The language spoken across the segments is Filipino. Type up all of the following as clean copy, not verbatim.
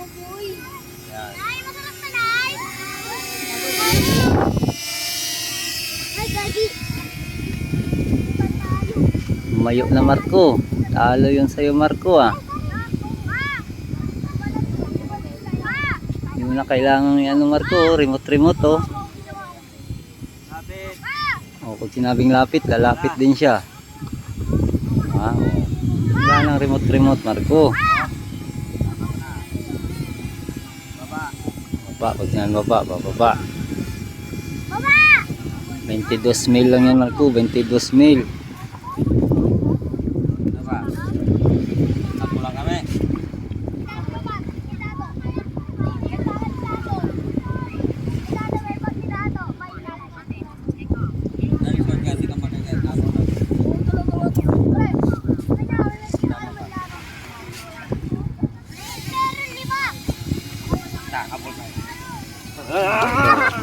Yan. Nay, masarap na, Nay. Ay, Daddy. Mayo na Marco. Talo yung sa'yo Marco ah. Hindi mo na kailangan yung ano Marco, remote oh. Oh, pag sinabing lapit, lalapit din siya. Wow. Wala nang remote Marco. Baba, pag sinabi baba, bababa. 22,000 lang yan Marco, 22,000. Ako lang kami.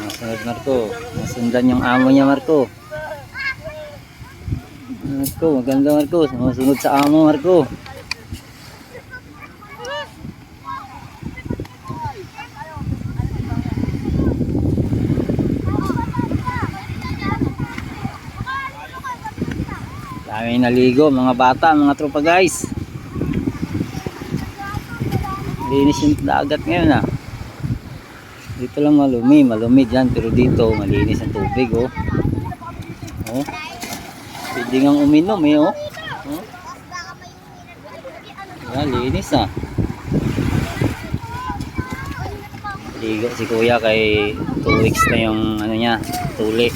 Masunod Marco, masundan yung amo niya Marco. Marco, maganda Marco, masunod sa amo Marco. Daming naligo, mga bata, mga tropa guys. Linis yung dagat ngayon ah. Dito lang malumi dyan, pero dito malinis ang tubig oh. Oh. Pwede ngang uminom eh oh. Oh. Yan, linis ah. Ligo si kuya kay 2 weeks na yung ano niya, tuli.